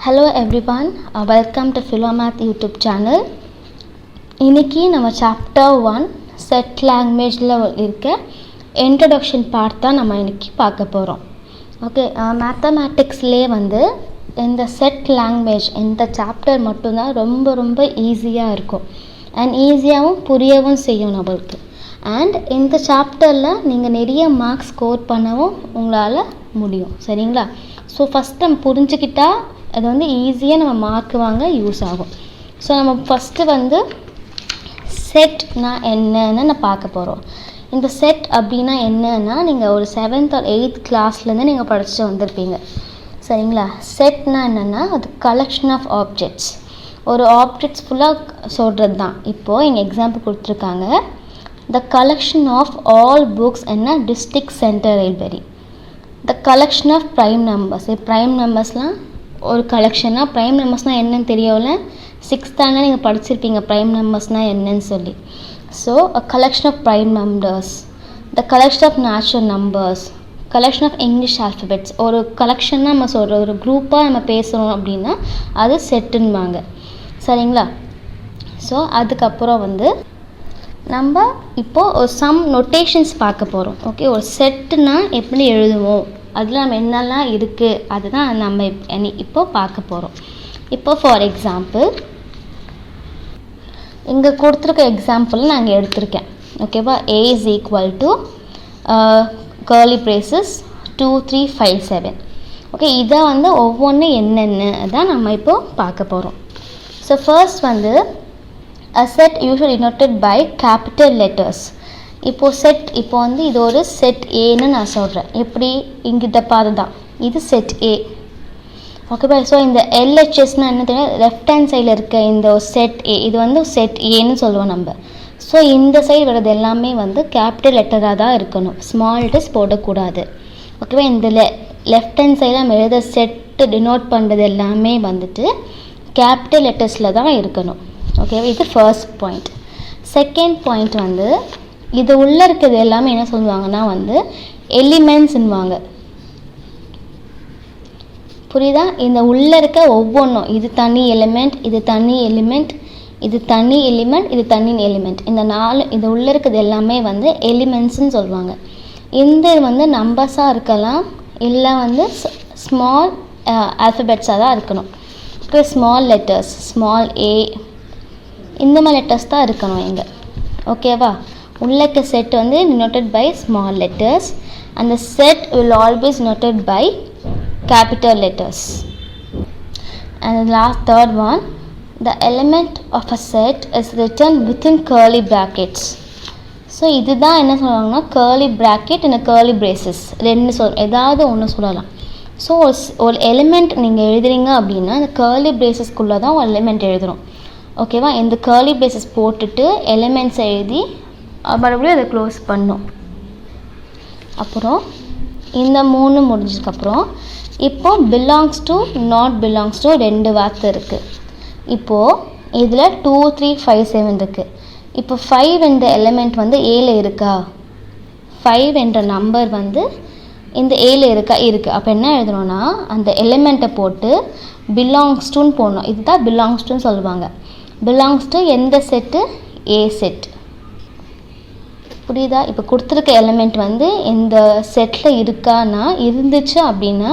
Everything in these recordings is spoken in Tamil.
Hello everyone, welcome to Philomath YouTube channel. இன்னைக்கு நம்ம chapter 1 set languageல இருக்க introduction part தான் நம்ம இன்னைக்கு பார்க்க போறோம். ஓகே, மேத்தமேட்டிக்ஸ்லயே வந்து இந்த set language இந்த chapter மட்டும் தான் ரொம்ப ஈஸியா இருக்கும். and ஈஸியாவும் புரியவும் செய்யும் நமக்கு. and இந்த சாப்டர்ல நீங்க நிறைய மார்க்ஸ் ஸ்கோர் பண்ணவும் உங்களால முடியும். சரிங்களா? ஸோ ஃபர்ஸ்ட் நம்ம புரிஞ்சுக்கிட்டா அது வந்து ஈஸியாக நம்ம மார்க் வாங்க யூஸ் ஆகும். ஸோ நம்ம ஃபஸ்ட்டு வந்து செட்னா என்னன்னு நான் பார்க்க போகிறோம். இந்த செட் அப்படின்னா என்னன்னா நீங்கள் ஒரு 7th or 8th கிளாஸ்லேருந்து நீங்கள் படிச்சுட்டு வந்திருப்பீங்க. சரிங்களா? செட்னா என்னென்னா அது கலெக்ஷன் ஆஃப் ஆப்ஜெக்ட்ஸ். ஒரு ஆப்ஜெக்ட்ஸ் ஃபுல்லாக சொல்கிறது தான். இப்போது எங்கள் எக்ஸாம்பிள் கொடுத்துருக்காங்க. The collection of all books என்ன district centre library. The collection of prime numbers. Prime நம்பர்ஸ்லாம் ஒரு கலெக்ஷனாக ப்ரைம் நம்பர்ஸ்னால் என்னன்னு தெரியல. 6th ஸ்டாண்டர்ட் நீங்கள் படிச்சிருப்பீங்க ப்ரைம் நம்பர்ஸ்னால் என்னன்னு சொல்லி. So a collection of prime numbers, the collection of natural numbers, collection of English alphabets. ஒரு கலெக்ஷனாக நம்ம சொல்கிற ஒரு குரூப்பாக நம்ம பேசுகிறோம் அப்படின்னா அது செட்டுன்னுவாங்க. சரிங்களா? ஸோ அதுக்கப்புறம் வந்து நம்ம இப்போது ஒரு சம் நொட்டேஷன்ஸ் பார்க்க போகிறோம். ஓகே, ஒரு செட்டுனா எப்படி எழுதுவோம், அதில் நம்ம என்னெல்லாம் இருக்குது அதுதான் நம்ம இப்போ பார்க்க போகிறோம். இப்போ ஃபார் எக்ஸாம்பிள் இங்கே கொடுத்துருக்க எக்ஸாம்பிள் நான் இங்கே எடுத்திருக்கேன். ஓகேவா? A is equal to curly braces 2 3 5 7. Okay, இதை வந்து ஒவ்வொன்றும் என்னென்னு தான் நம்ம இப்போ பார்க்க போகிறோம். ஸோ ஃபர்ஸ்ட் வந்து a set usually denoted by capital letters. இப்போது செட் இப்போ வந்து இது ஒரு செட் ஏன்னு நான் சொல்கிறேன். எப்படி இங்கிட்ட பாரு தான் இது செட் ஏ. ஓகேவா? ஸோ இந்த எல்ஹெச்எஸ்னால் என்ன தெரியும், லெஃப்ட் ஹேண்ட் சைடில் இருக்க இந்த செட் ஏ, இது வந்து செட் ஏன்னு சொல்லுவோம் நம்ம. ஸோ இந்த சைடு வர்றது எல்லாமே வந்து கேபிட்டல் லெட்டராக தான் இருக்கணும், ஸ்மால் லெட்டர்ஸ் போடக்கூடாது. ஓகேவா? இந்த லெஃப்ட் ஹேண்ட் சைடில் நம்ம எழுத செட்டு டினோட் பண்ணுறது எல்லாமே வந்துட்டு கேபிட்டல் லெட்டர்ஸில் தான் இருக்கணும். ஓகேவா? இது ஃபர்ஸ்ட் பாயிண்ட். செகண்ட் பாயிண்ட் வந்து இது உள்ளே இருக்கிறது எல்லாமே என்ன சொல்லுவாங்கன்னா வந்து எலிமெண்ட்ஸ்ன்னுவாங்க. புரியுதா? இந்த உள்ளே இருக்க ஒவ்வொன்றும் இது தனி எலிமெண்ட், இது தனி எலிமெண்ட், இது தனி எலிமெண்ட், இது தனி எலிமெண்ட். இந்த 4 இது உள்ளே இருக்கிறது எல்லாமே வந்து எலிமெண்ட்ஸ்ன்னு சொல்லுவாங்க. இந்த வந்து நம்பர்ஸாக இருக்கலாம், இல்லை வந்து ஸ்மால் ஆல்ஃபபெட்ஸாக தான் இருக்கணும். இப்போ ஸ்மால் லெட்டர்ஸ், ஸ்மால் ஏ, இந்த மாதிரி லெட்டர்ஸ் தான் இருக்கணும் இங்கே. ஓகேவா? உள்ளக்க செட் வந்து denoted by small letters and the set will always denoted by capital letters. And the last third one, the element of a set is written within curly brackets. So இதுதான் என்ன சொல்லுவாங்கன்னா curly bracket and curly braces ரெண்டு ஏதாவது ஒன்று சொல்லலாம். ஸோ ஒரு எலிமெண்ட் நீங்கள் எழுதுறீங்க அப்படின்னா இந்த curly bracesக்குள்ளே தான் ஒரு எலிமெண்ட் எழுதுகிறோம். ஓகேவா? இந்த curly braces போட்டுட்டு எலிமெண்ட்ஸ் எழுதி மறுபடியும் அதை க்ளோஸ் பண்ணும். அப்புறம் இந்த 3 முடிஞ்சதுக்கப்புறம் இப்போ belongs to not belongs to 2 வார்த்தை இருக்குது. இப்போது இதில் 2 3 5 7 இருக்குது. இப்போ 5 என்ற எலிமெண்ட் வந்து ஏல இருக்கா, 5 என்ற நம்பர் வந்து இந்த ஏல இருக்கா, இருக்குது. அப்போ என்ன எழுதணும்னா அந்த எலிமெண்ட்டை போட்டு பிலாங்ஸ் டுன்னு போடணும். இதுதான் பிலாங்ஸ் டுன்னு சொல்லுவாங்க. பிலாங்ஸ் டு எந்த செட்டு, ஏ செட். புரியுதா? இப்போ கொடுத்துருக்க எலிமெண்ட் வந்து இந்த செட்டில் இருக்கான்னா இருந்துச்சு அப்படின்னா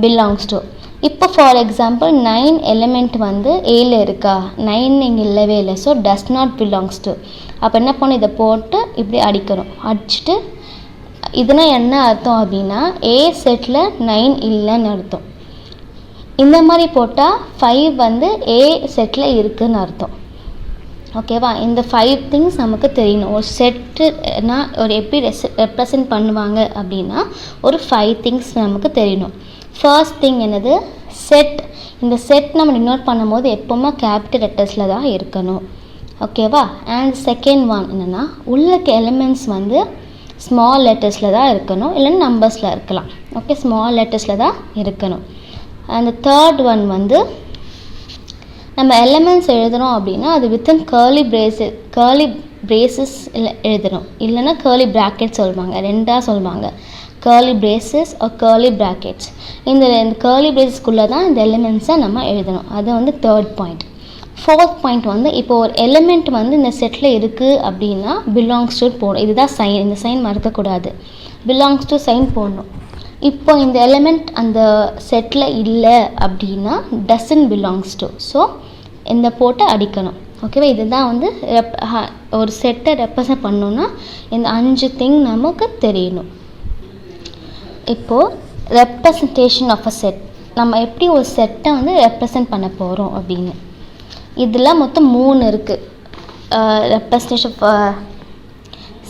பிலாங்ஸ் டு. இப்போ ஃபார் எக்ஸாம்பிள் 9 எலிமெண்ட் வந்து ஏல இருக்கா, 9 இங்கே இல்லவே இல்லை, so does not belongs to. அப்போ என்ன பண்ணணும், இதை போட்டு இப்படி அடிக்கணும். அடிச்சுட்டு இதுனா என்ன அர்த்தம் அப்படின்னா ஏ செட்டில் 9 இல்லைன்னு அர்த்தம். இந்த மாதிரி போட்டால் 5 வந்து ஏ செட்டில் இருக்குதுன்னு அர்த்தம். ஓகேவா? இந்த 5 திங்ஸ் நமக்கு தெரியணும். ஒரு செட்டுனா ஒரு எப்படி ரெப்ரசன்ட் பண்ணுவாங்க அப்படின்னா ஒரு 5 திங்ஸ் நமக்கு தெரியணும். ஃபர்ஸ்ட் திங் என்னது, செட். இந்த செட் நம்ம டினோட் பண்ணும்போது எப்போவுமே கேபிட்டல் லெட்டர்ஸில் தான் இருக்கணும். ஓகேவா? அண்ட் செகண்ட் ஒன் என்னென்னா உள்ள எலிமெண்ட்ஸ் வந்து ஸ்மால் லெட்டர்ஸில் தான் இருக்கணும், இல்லைன்னா நம்பர்ஸில் இருக்கலாம். ஓகே, ஸ்மால் லெட்டர்ஸில் தான் இருக்கணும். அண்ட் தேர்ட் ஒன் வந்து நம்ம எலிமெண்ட்ஸ் எழுதுகிறோம் அப்படின்னா அது வித்தின் curly braces எழுதணும், இல்லைன்னா curly brackets சொல்லுவாங்க, ரெண்டாக சொல்லுவாங்க. curly braces or curly brackets. இந்த curly bracesக்குள்ளே தான் இந்த எலிமெண்ட்ஸை நம்ம எழுதணும். அது வந்து தேர்ட் பாயிண்ட். ஃபோர்த் பாயிண்ட் வந்து இப்போ ஒரு எலிமெண்ட் வந்து இந்த செட்டில் இருக்குது அப்படின்னா பிலாங்ஸ் டு போடணும். இதுதான் சைன். இந்த சைன் மறக்கக்கூடாது. பிலாங்ஸ் டு சைன் போடணும். இப்போ இந்த எலிமெண்ட் அந்த செட்டில் இல்லை அப்படின்னா டசன்ட் பிலாங்ஸ் டு. ஸோ இந்த போட்டு அடிக்கணும். ஓகேவா? இதுதான் வந்து ஒரு செட்டை ரெப்ரசன்ட் பண்ணோன்னா இந்த 5 திங் நமக்கு தெரியணும். இப்போது ரெப்ரசன்டேஷன் ஆஃப் அ செட், நம்ம எப்படி ஒரு செட்டை வந்து ரெப்ரசன்ட் பண்ண போகிறோம் அப்படின்னு. இதில் மொத்தம் 3 இருக்குது. ரெப்ரசன்டேஷன்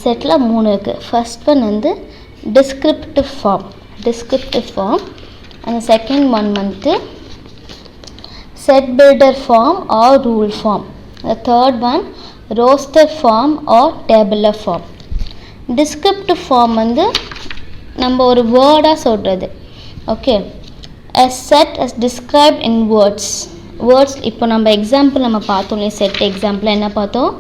செட்டில் 3 இருக்குது. ஃபர்ஸ்ட் ஒன் வந்து டிஸ்கிரிப்டிவ் ஃபார்ம். அந்த செகண்ட் ஒன் வந்து set builder form or rule form. the third one roster form or tabular form. descriptive form வந்து நம்ம ஒரு வேர்டாக சொல்கிறது. Okay, a set as described in words. இப்போ நம்ம எக்ஸாம்பிள் நம்ம பார்த்தோம். செட் எக்ஸாம்பிள் என்ன பார்த்தோம்?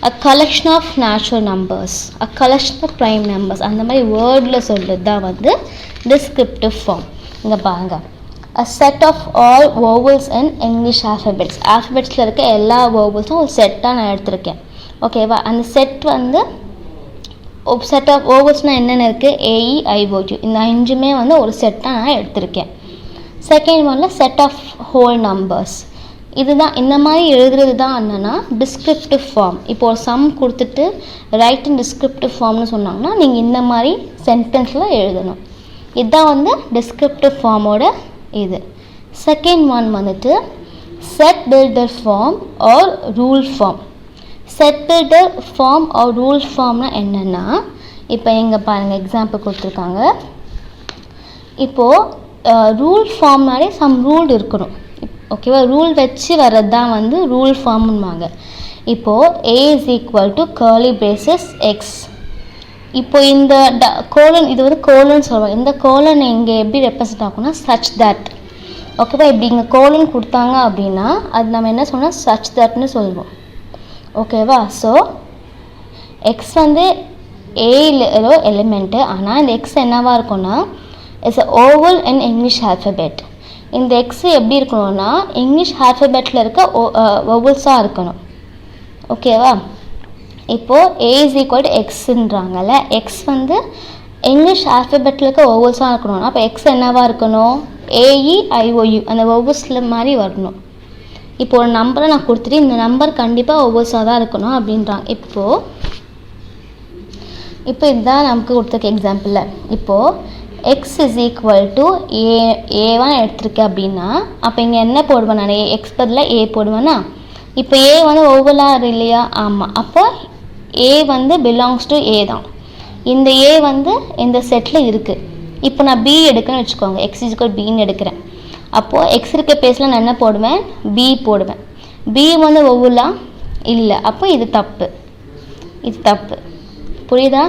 a collection of natural numbers, a collection of prime numbers. அந்த மாதிரி வேர்டில் சொல்கிறது தான் வந்து descriptive form. இங்கே பாருங்க, a set of all vowels in English alphabets. ஆல்ஃபபெட்ஸில் இருக்க எல்லா vowelsம் ஒரு செட்டாக நான் எடுத்திருக்கேன். ஓகேவா? அந்த செட் வந்து செட் ஆஃப் vowelsனால் என்னென்ன இருக்குது? AEIOU. இந்த 5மே வந்து ஒரு செட்டாக நான் எடுத்திருக்கேன். செகண்ட் ஒன்னில் செட் ஆஃப் ஹோல் நம்பர்ஸ். இதுதான் இந்த மாதிரி எழுதுறது தான் என்னென்னா டிஸ்கிரிப்டிவ் ஃபார்ம். இப்போ ஒரு சம் கொடுத்துட்டு ரைட் இன் டிஸ்கிரிப்டிவ் ஃபார்ம்னு சொன்னாங்கன்னா நீங்கள் இந்த மாதிரி சென்டென்ஸில் எழுதணும். இதுதான் வந்து டிஸ்கிரிப்டிவ் ஃபார்மோட இது. செகண்ட் ஒன் வந்துட்டு set builder form or rule form. Set builder form or rule ஃபார்ம்னா என்னென்னா, இப்போ இங்கே பாருங்கள் எக்ஸாம்பிள் கொடுத்துருக்காங்க. இப்போது ரூல் ஃபார்ம்னாலே சம் ரூல் இருக்கணும். ஓகேவா? ரூல் வச்சு வர்றது தான் வந்து ரூல் ஃபார்ம்னுவாங்க. இப்போது A is equal to curly braces X. இப்போ இந்த கோலன், இது வந்து கோலன் சொல்லுவாங்க. இந்த கோலன் இங்கே எப்படி ரெப்ரசன்ட் ஆகும்னா such that. ஓகேவா? இப்படி இங்கே கோலன் கொடுத்தாங்க அப்படின்னா அது நம்ம என்ன சொன்னால் such thatன்னு சொல்லுவோம். ஓகேவா? ஸோ எக்ஸ் வந்து ஏல எலிமெண்ட்டு. ஆனால் இந்த எக்ஸ் என்னவாக இருக்கும்னா it's a oval in English alphabet. இந்த எக்ஸ் எப்படி இருக்கணும்னா இங்கிலீஷ் ஆல்ஃபபெட்டில் இருக்க வவல்ஸாக இருக்கணும். ஓகேவா? இப்போது A is equal to Xன்றாங்கல்ல, எக்ஸ் வந்து இங்கிலீஷ் ஆல்ஃபபெட்டில் இருக்க வவல்ஸாக இருக்கணும்னா அப்போ எக்ஸ் என்னவாக இருக்கணும்? AEIOU அந்த வவல்ஸில் மாதிரி வரணும். இப்போ ஒரு நம்பரை நான் கொடுத்துட்டு இந்த நம்பர் கண்டிப்பாக வவல்ஸாக தான் இருக்கணும் அப்படின்றாங்க. இப்போ இதுதான் நமக்கு கொடுத்துருக்க எக்ஸாம்பிளில். இப்போது x is equal to A1 எடுத்திருக்கேன் அப்படின்னா அப்போ இங்கே என்ன போடுவேன்? நான் எக்ஸ் பதில் A போடுவேன்னா இப்போ A வந்து ஓவலாக இல்லையா? ஆமாம். அப்போ A வந்து பிலாங்ஸ் டு A தான். இந்த A வந்து இந்த செட்டில் இருக்குது. இப்போ நான் B எடுக்கிறேன்னு வச்சுக்கோங்க. x is equal to Bன்னு எடுக்கிறேன். அப்போது எக்ஸ் இருக்க பேஸில் நான் என்ன போடுவேன்? B போடுவேன். B வந்து ஓவலாக இல்லை. அப்போ இது தப்பு. புரியுதா?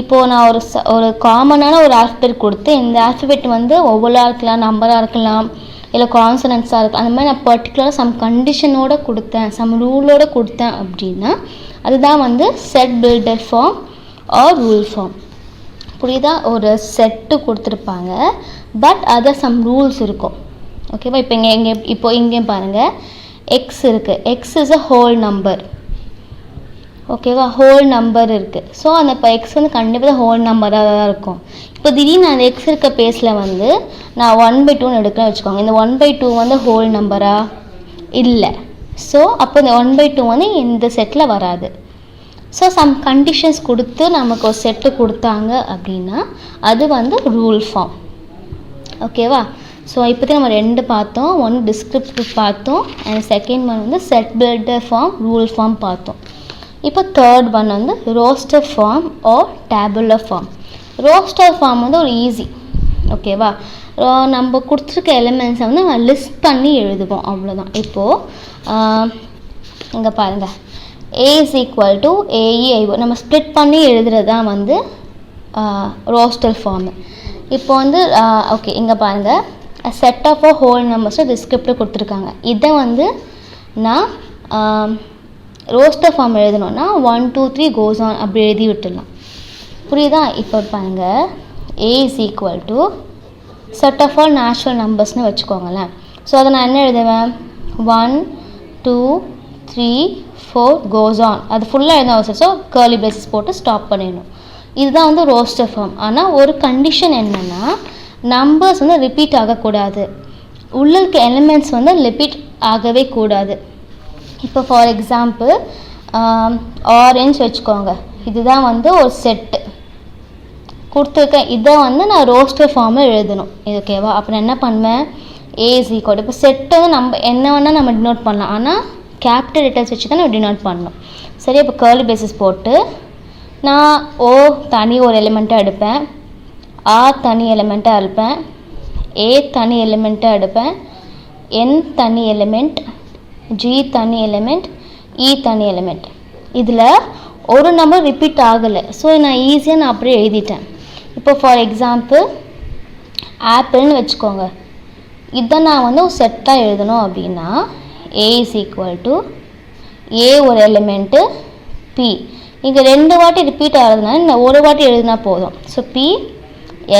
இப்போது நான் ஒரு காமனான ஒரு ஆல்ஃபபெட் கொடுத்து இந்த ஆல்ஃபபெட் வந்து ஒவ்வொருளாக இருக்கலாம், நம்பராக இருக்கலாம், இல்லை கான்சனன்ஸாக இருக்கலாம். அந்த மாதிரி நான் பர்டிகுலராக சம் கண்டிஷனோடு கொடுத்தேன், சம் ரூலோடு கொடுத்தேன் அப்படின்னா அதுதான் வந்து set builder form or rule form. புரியுதா? ஒரு செட்டு கொடுத்துருப்பாங்க, பட் அதில் சம் ரூல்ஸ் இருக்கும். ஓகேவா? இப்போ இங்கே பாருங்கள், எக்ஸ் இருக்குது. X is a whole number. ஓகேவா? ஹோல் நம்பர் இருக்குது. ஸோ அந்த இப்போ எக்ஸ் வந்து கண்டிப்பாக ஹோல் நம்பராக தான் இருக்கும். இப்போ திடீர்னு அந்த எக்ஸ் இருக்க பேஸில் வந்து நான் 1/2 எடுக்கிறேன்னு வச்சுக்கோங்க. இந்த 1/2 வந்து ஹோல் நம்பரா? இல்லை. ஸோ அப்போ இந்த 1/2 வந்து இந்த செட்டில் வராது. ஸோ சம் கண்டிஷன்ஸ் கொடுத்து நமக்கு ஒரு செட்டு கொடுத்தாங்க அப்படின்னா அது வந்து ரூல் ஃபார்ம். ஓகேவா? ஸோ இப்போதைக்கு நம்ம 2 பார்த்தோம். ஒன்று டிஸ்கிரிப்டிவ் பார்த்தோம், அண்ட் செகண்ட் ஒன் வந்து set builder form, rule form பார்த்தோம். இப்போ தேர்ட் ஒன் வந்து roster form or tabular form. Roster form வந்து ஒரு ஈஸி. ஓகேவா? நம்ம கொடுத்துருக்க எலிமெண்ட்ஸை வந்து நம்ம லிஸ்ட் பண்ணி எழுதுவோம், அவ்வளோதான். இப்போது இங்கே பாருங்கள், A is equal to AEIO நம்ம ஸ்ப்ளிட் பண்ணி எழுதுறது தான் வந்து ரோஸ்டர் ஃபார்மு. இப்போ வந்து ஓகே, இங்கே பாருங்கள், செட் ஆஃப் அ ஹோல் நம்பர்ஸை டிஸ்கிரிப்டிவ் கொடுத்துருக்காங்க. இதை வந்து நான் ரோஸ்டர் ஃபார்ம் எழுதணும்னா 1 2 3 கோஸ் ஆன் அப்படி எழுதி விட்டுடலாம். புரியுதா? இப்போ பாருங்கள், A is equal to set of all natural numbers-னு வச்சுக்கோங்களேன். ஸோ அதை நான் என்ன எழுதுவேன், 1 2 3 4 goes on. அது ஃபுல்லாக எழுத அவசியம். ஸோ கேர்லி பிரேசஸ் போட்டு ஸ்டாப் பண்ணிடணும். இதுதான் வந்து ரோஸ்டர் ஃபார்ம். ஆனால் ஒரு கண்டிஷன் என்னென்னா, நம்பர்ஸ் வந்து ரிப்பீட் ஆகக்கூடாது, உள்ள இருக்க எலிமெண்ட்ஸ் வந்து ரிப்பீட் ஆகவே கூடாது. இப்போ ஃபார் எக்ஸாம்பிள் ஆரஞ்சு வச்சுக்கோங்க, இதுதான் வந்து ஒரு செட்டு கொடுத்துருக்கேன். இதை வந்து நான் ரோஸ்டர் ஃபார்மில் எழுதணும். இது ஓகேவா? அப்போ நான் என்ன பண்ணுவேன், ஏசி கோட். இப்போ செட்டு வந்து நம்ம என்ன வேணால் நம்ம டினோட் பண்ணலாம், ஆனால் கேபிட்டல் லெட்டர்ஸ் வச்சு தான் நம்ம டினோட் பண்ணணும். சரி, இப்போ கேர்லி பேசிஸ் போட்டு நான் ஓ தனி ஒரு எலிமெண்ட்டாக எடுப்பேன், ஆர் தனி எலிமெண்ட்டாக எடுப்பேன், ஏ தனி எலிமெண்ட்டாக எடுப்பேன், என் தனி எலிமெண்ட், ஜி தனி எலிமெண்ட், இ தனி எலிமெண்ட். இதில் ஒரு நம்பர் ரிப்பீட் ஆகலை. ஸோ நான் ஈஸியாக நான் அப்படியே எழுதிட்டேன். இப்போ ஃபார் எக்ஸாம்பிள் ஆப்பிள்னு வச்சுக்கோங்க, இதை நான் வந்து ஒரு செட்டாக எழுதணும் அப்படின்னா ஏ இஸ் ஈக்குவல் டு ஏ ஒரு எலிமெண்ட்டு பி. இங்கே 2 வாட்டி ரிப்பீட் ஆகிறதுனால நான் ஒரு வாட்டி எழுதினா போதும். So B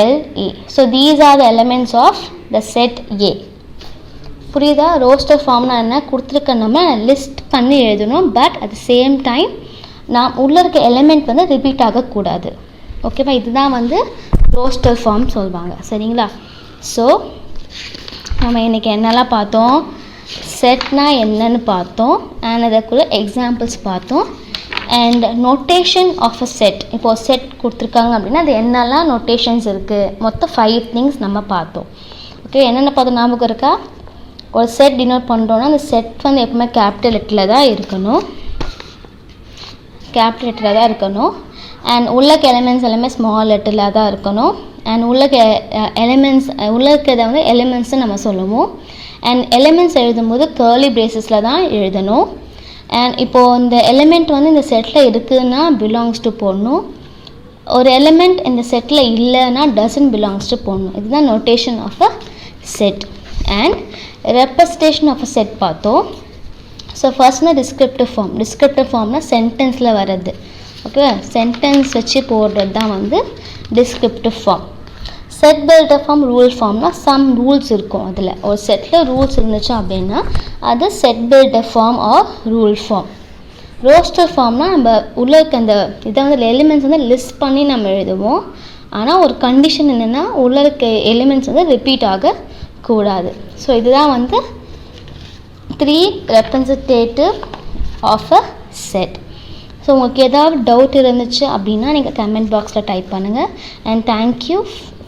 L E. So these are the elements of the set A. புரியுதா? ரோஸ்டர் ஃபார்ம்னா என்ன, கொடுத்துருக்க நம்ம லிஸ்ட் பண்ணி எழுதணும். But at the same time நான் உள்ளே இருக்க எலிமெண்ட் வந்து ரிப்பீட் ஆகக்கூடாது. ஓகேவா? இதுதான் வந்து ரோஸ்டர் ஃபார்ம் சொல்லுவாங்க. சரிங்களா? ஸோ நம்ம இன்றைக்கி என்னெல்லாம் பார்த்தோம், செட்னா என்னன்னு பார்த்தோம், அண்ட் அதுக்குள்ளே எக்ஸாம்பிள்ஸ் பார்த்தோம், and notation of a set. இப்போது செட் கொடுத்துருக்காங்க அப்படின்னா அது என்னெல்லாம் நோட்டேஷன்ஸ் இருக்குது, மொத்தம் 5 திங்ஸ் நம்ம பார்த்தோம். ஓகே, என்னென்ன பார்த்தோம் ஞாபகம் இருக்கா? ஒரு செட் டினோட் பண்ணுறோன்னா அந்த செட் வந்து எப்பவுமே கேபிட்டல் லெட்டரில் தான் இருக்கணும், கேபிட்டல் லெட்டரில் தான் இருக்கணும். அண்ட் உள்ள எலிமெண்ட்ஸ் எல்லாமே ஸ்மால் லெட்டரில் தான் இருக்கணும். அண்ட் உள்ள எலிமெண்ட்ஸ் உள்ள இருக்கிறத வந்து எலிமெண்ட்ஸ்ன்னு நம்ம சொல்லுவோம். அண்ட் எலிமெண்ட்ஸ் எழுதும்போது கேர்லி பிரேசஸில் தான் எழுதணும். அண்ட் இப்போது இந்த எலிமெண்ட் வந்து இந்த செட்டில் இருக்குதுன்னா பிலாங்ஸ் டு போடணும், ஒரு எலிமெண்ட் இந்த செட்டில் இல்லைன்னா டசன்ட் பிலாங்ஸ் டு போடணும். இதுதான் notation of a set. And representation of a set பார்த்தோம். ஸோ ஃபர்ஸ்ட்னா டிஸ்கிரிப்டிவ் ஃபார்ம். டிஸ்கிரிப்டிவ் ஃபார்ம்னா சென்டென்ஸில் வர்றது. ஓகே, சென்டென்ஸ் வச்சு போடுறது தான் வந்து descriptive form. Set builder form, rule ஃபார்ம்னா சம் ரூல்ஸ் இருக்கும். அதில் ஒரு செட்டில் ரூல்ஸ் இருந்துச்சு அப்படின்னா அது set builder form or rule form. Roster ஃபார்ம்னா நம்ம உள்ள இருக்க அந்த இதை வந்து எலிமெண்ட்ஸ் வந்து லிஸ்ட் பண்ணி நம்ம எழுதுவோம். ஆனால் ஒரு கண்டிஷன் என்னென்னா உள்ள இருக்க எலிமெண்ட்ஸ் வந்து ரிப்பீட் ஆகக்கூடாது. ஸோ இதுதான் வந்து 3 representative of a set. So உங்களுக்கு ஏதாவது டவுட் இருந்துச்சு அப்படின்னா நீங்கள் கமெண்ட் பாக்ஸில் டைப் பண்ணுங்கள். And thank you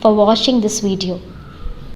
for watching this video.